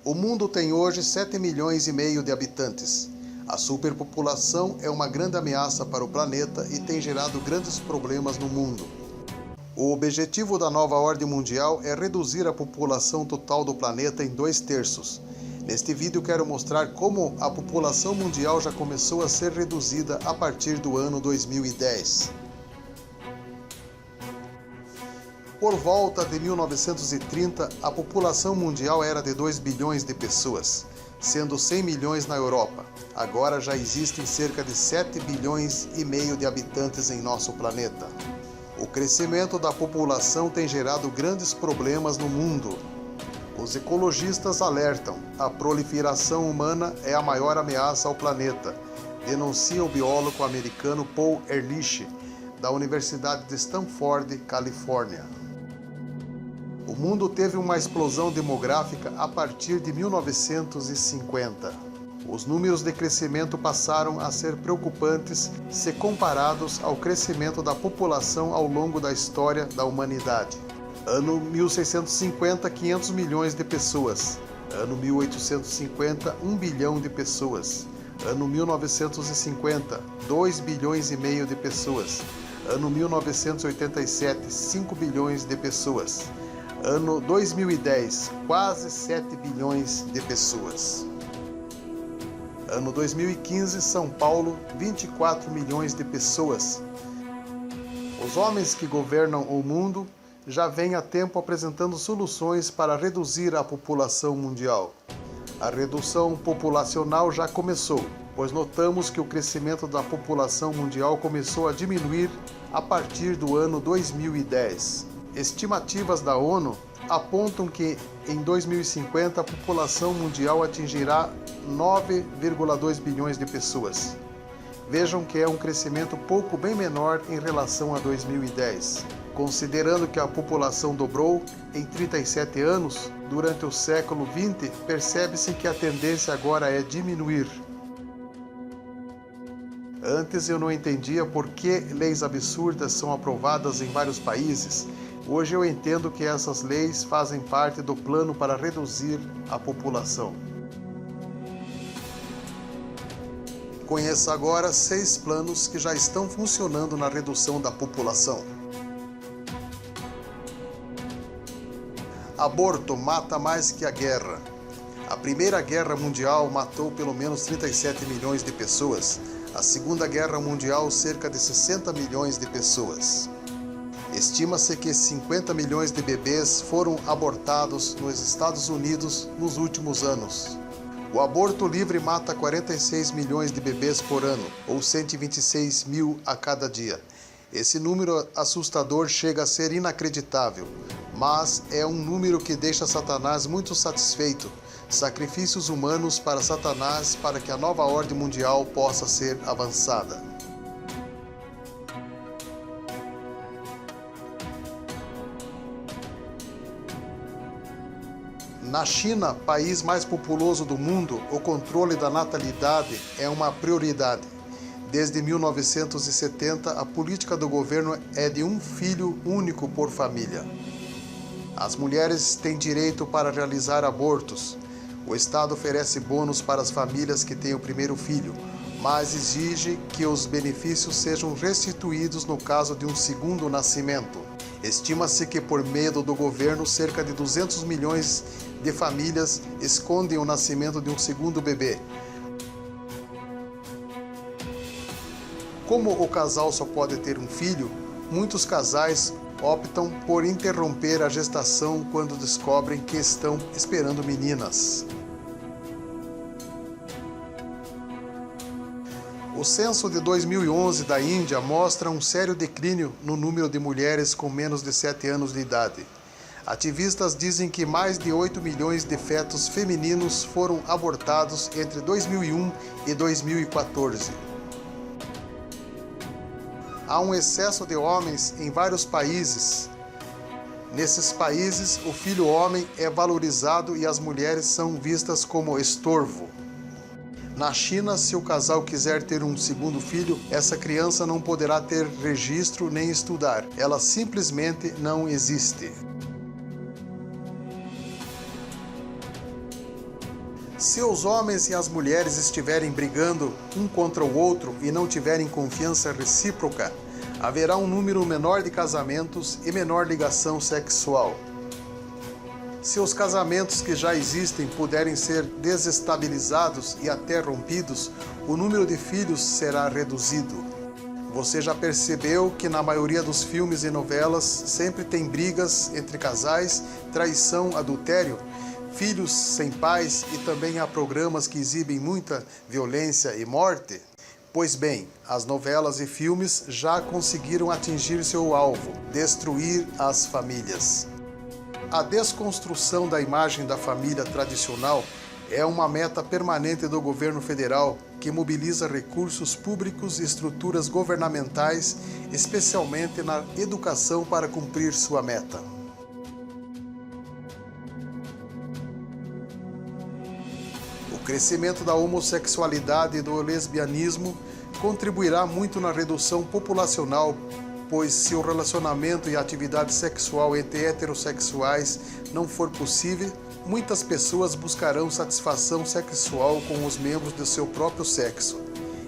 O mundo tem hoje 7,5 milhões de habitantes. A superpopulação é uma grande ameaça para o planeta e tem gerado grandes problemas no mundo. O objetivo da nova ordem mundial é reduzir a população total do planeta em 2/3. Neste vídeo quero mostrar como a população mundial já começou a ser reduzida a partir do ano 2010. Por volta de 1930, a população mundial era de 2 bilhões de pessoas, sendo 100 milhões na Europa. Agora já existem cerca de 7,5 bilhões de habitantes em nosso planeta. O crescimento da população tem gerado grandes problemas no mundo. Os ecologistas alertam: a proliferação humana é a maior ameaça ao planeta, denuncia o biólogo americano Paul Ehrlich, da Universidade de Stanford, Califórnia. O mundo teve uma explosão demográfica a partir de 1950. Os números de crescimento passaram a ser preocupantes se comparados ao crescimento da população ao longo da história da humanidade. Ano 1650, 500 milhões de pessoas. Ano 1850, 1 bilhão de pessoas. Ano 1950, 2,5 bilhões de pessoas. Ano 1987, 5 bilhões de pessoas. Ano 2010, quase 7 bilhões de pessoas. Ano 2015, São Paulo, 24 milhões de pessoas. Os homens que governam o mundo já vêm há tempo apresentando soluções para reduzir a população mundial. A redução populacional já começou, pois notamos que o crescimento da população mundial começou a diminuir a partir do ano 2010. Estimativas da ONU apontam que em 2050 a população mundial atingirá 9,2 bilhões de pessoas. Vejam que é um crescimento pouco bem menor em relação a 2010. Considerando que a população dobrou em 37 anos, durante o século XX, percebe-se que a tendência agora é diminuir. Antes eu não entendia por que leis absurdas são aprovadas em vários países. Hoje eu entendo que essas leis fazem parte do plano para reduzir a população. Conheça agora 6 planos que já estão funcionando na redução da população. Aborto mata mais que a guerra. A Primeira Guerra Mundial matou pelo menos 37 milhões de pessoas. A Segunda Guerra Mundial, cerca de 60 milhões de pessoas. Estima-se que 50 milhões de bebês foram abortados nos Estados Unidos nos últimos anos. O aborto livre mata 46 milhões de bebês por ano, ou 126 mil a cada dia. Esse número assustador chega a ser inacreditável, mas é um número que deixa Satanás muito satisfeito. Sacrifícios humanos para Satanás para que a nova ordem mundial possa ser avançada. Na China, país mais populoso do mundo, o controle da natalidade é uma prioridade. Desde 1970, a política do governo é de um filho único por família. As mulheres têm direito para realizar abortos. O Estado oferece bônus para as famílias que têm o primeiro filho, mas exige que os benefícios sejam restituídos no caso de um segundo nascimento. Estima-se que, por medo do governo, cerca de 200 milhões de famílias escondem o nascimento de um segundo bebê. Como o casal só pode ter um filho, muitos casais optam por interromper a gestação quando descobrem que estão esperando meninas. O censo de 2011 da Índia mostra um sério declínio no número de mulheres com menos de 7 anos de idade. Ativistas dizem que mais de 8 milhões de fetos femininos foram abortados entre 2001 e 2014. Há um excesso de homens em vários países. Nesses países, o filho homem é valorizado e as mulheres são vistas como estorvo. Na China, se o casal quiser ter um segundo filho, essa criança não poderá ter registro nem estudar. Ela simplesmente não existe. Se os homens e as mulheres estiverem brigando um contra o outro e não tiverem confiança recíproca, haverá um número menor de casamentos e menor ligação sexual. Se os casamentos que já existem puderem ser desestabilizados e até rompidos, o número de filhos será reduzido. Você já percebeu que na maioria dos filmes e novelas sempre tem brigas entre casais, traição, adultério, filhos sem pais e também há programas que exibem muita violência e morte? Pois bem, as novelas e filmes já conseguiram atingir seu alvo, destruir as famílias. A desconstrução da imagem da família tradicional é uma meta permanente do governo federal que mobiliza recursos públicos e estruturas governamentais, especialmente na educação, para cumprir sua meta. O crescimento da homossexualidade e do lesbianismo contribuirá muito na redução populacional, pois se o relacionamento e a atividade sexual entre heterossexuais não for possível, muitas pessoas buscarão satisfação sexual com os membros do seu próprio sexo.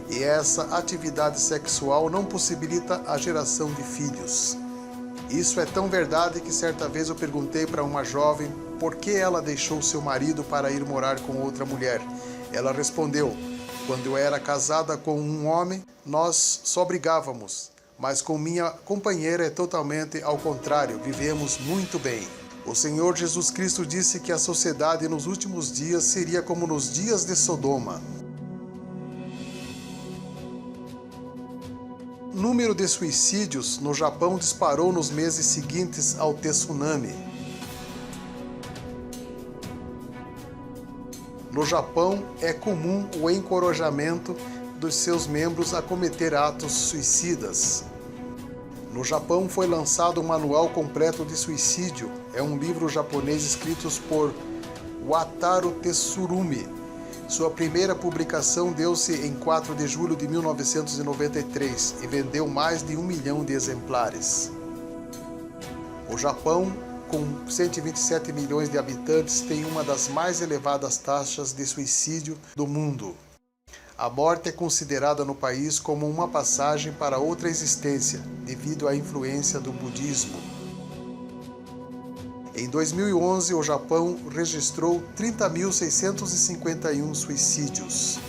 E essa atividade sexual não possibilita a geração de filhos. Isso é tão verdade que certa vez eu perguntei para uma jovem por que ela deixou seu marido para ir morar com outra mulher. Ela respondeu: quando eu era casada com um homem, nós só brigávamos, mas com minha companheira é totalmente ao contrário, vivemos muito bem. O Senhor Jesus Cristo disse que a sociedade nos últimos dias seria como nos dias de Sodoma. O número de suicídios no Japão disparou nos meses seguintes ao tsunami. No Japão, é comum o encorajamento dos seus membros a cometer atos suicidas. No Japão foi lançado um manual completo de suicídio. É um livro japonês escrito por Wataru Tsurumi. Sua primeira publicação deu-se em 4 de julho de 1993 e vendeu mais de 1 milhão de exemplares. O Japão, com 127 milhões de habitantes, tem uma das mais elevadas taxas de suicídio do mundo. A morte é considerada no país como uma passagem para outra existência, devido à influência do budismo. Em 2011, o Japão registrou 30.651 suicídios.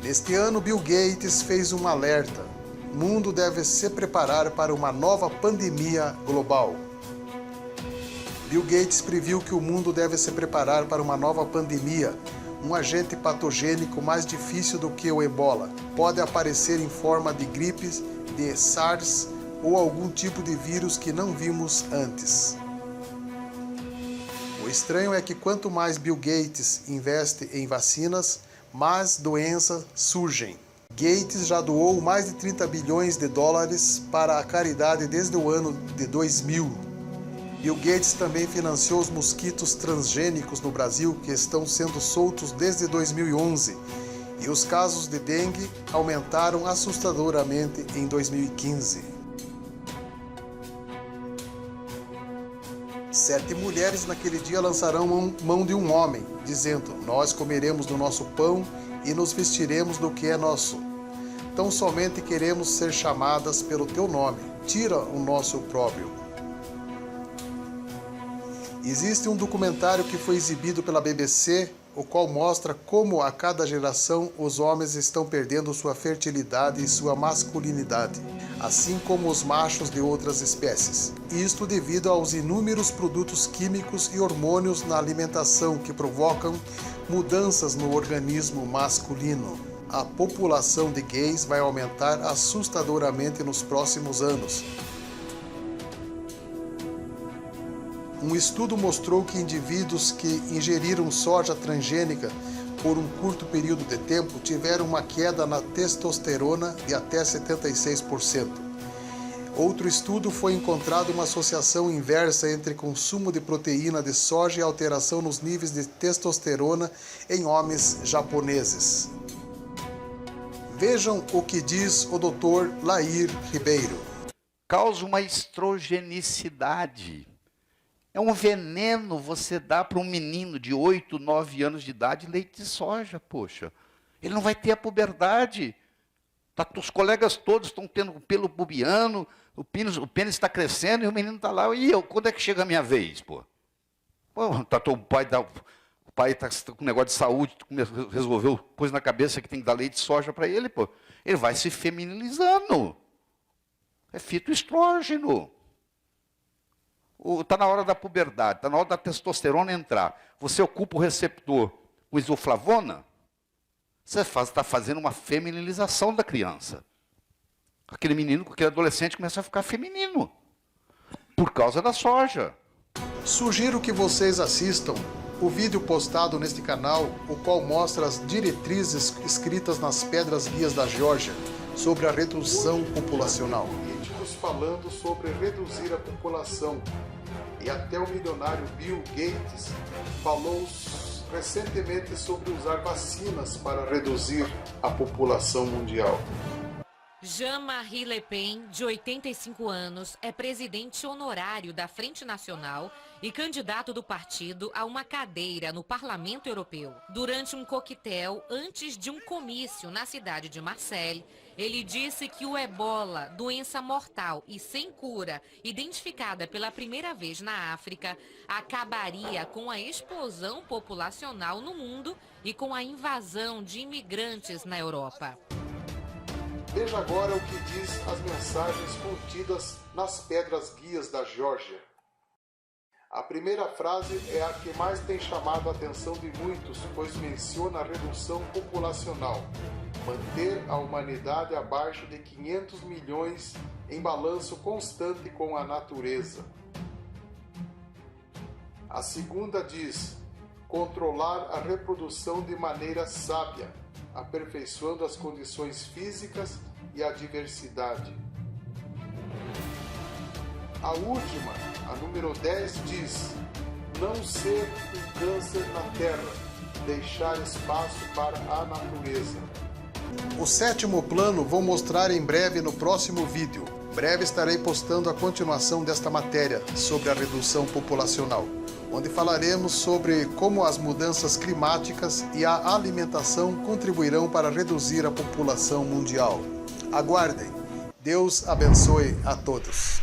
Neste ano, Bill Gates fez um alerta. O mundo deve se preparar para uma nova pandemia global. Bill Gates previu que o mundo deve se preparar para uma nova pandemia, um agente patogênico mais difícil do que o Ebola. Pode aparecer em forma de gripes, de SARS ou algum tipo de vírus que não vimos antes. O estranho é que quanto mais Bill Gates investe em vacinas, mais doenças surgem. Gates já doou mais de 30 bilhões de dólares para a caridade desde o ano de 2000. Bill Gates também financiou os mosquitos transgênicos no Brasil, que estão sendo soltos desde 2011, e os casos de dengue aumentaram assustadoramente em 2015. 7 mulheres naquele dia lançarão mão de um homem, dizendo: nós comeremos do nosso pão e nos vestiremos do que é nosso. Tão somente queremos ser chamadas pelo teu nome, tira o nosso opróbrio. Existe um documentário que foi exibido pela BBC, o qual mostra como a cada geração os homens estão perdendo sua fertilidade e sua masculinidade, assim como os machos de outras espécies. Isto devido aos inúmeros produtos químicos e hormônios na alimentação que provocam mudanças no organismo masculino. A população de gays vai aumentar assustadoramente nos próximos anos. Um estudo mostrou que indivíduos que ingeriram soja transgênica por um curto período de tempo tiveram uma queda na testosterona de até 76%. Outro estudo foi encontrado uma associação inversa entre consumo de proteína de soja e alteração nos níveis de testosterona em homens japoneses. Vejam o que diz o Dr. Lair Ribeiro. causa uma estrogenicidade. É um veneno você dá para um menino de 8, 9 anos de idade leite de soja, poxa. Ele não vai ter a puberdade. Os colegas todos estão tendo o pelo pubiano, o pênis está crescendo e o menino está lá. E eu, quando é que chega a minha vez, pô? O pai está com negócio de saúde, resolveu, pôs na cabeça que tem que dar leite de soja para ele, pô. Ele vai se feminilizando. É fitoestrógeno. Está na hora da puberdade, está na hora da testosterona entrar. Você ocupa o receptor com isoflavona, você está fazendo uma feminilização da criança. Aquele menino, aquele adolescente começa a ficar feminino, por causa da soja. Sugiro que vocês assistam o vídeo postado neste canal, o qual mostra as diretrizes escritas nas pedras guias da Geórgia sobre a redução populacional. Políticos falando sobre reduzir a população. E até o milionário Bill Gates falou recentemente sobre usar vacinas para reduzir a população mundial. Jean-Marie Le Pen, de 85 anos, é presidente honorário da Frente Nacional e candidato do partido a uma cadeira no Parlamento Europeu. Durante um coquetel, antes de um comício na cidade de Marseille, ele disse que o ebola, doença mortal e sem cura, identificada pela primeira vez na África, acabaria com a explosão populacional no mundo e com a invasão de imigrantes na Europa. Veja agora o que diz as mensagens contidas nas pedras guias da Geórgia. A primeira frase é a que mais tem chamado a atenção de muitos, pois menciona a redução populacional. Manter a humanidade abaixo de 500 milhões em balanço constante com a natureza. A segunda diz: controlar a reprodução de maneira sábia, aperfeiçoando as condições físicas e a diversidade. A última, a número 10, diz: não ser um câncer na terra, deixar espaço para a natureza. O sétimo plano vou mostrar em breve no próximo vídeo. Breve estarei postando a continuação desta matéria sobre a redução populacional, onde falaremos sobre como as mudanças climáticas e a alimentação contribuirão para reduzir a população mundial. Aguardem. Deus abençoe a todos.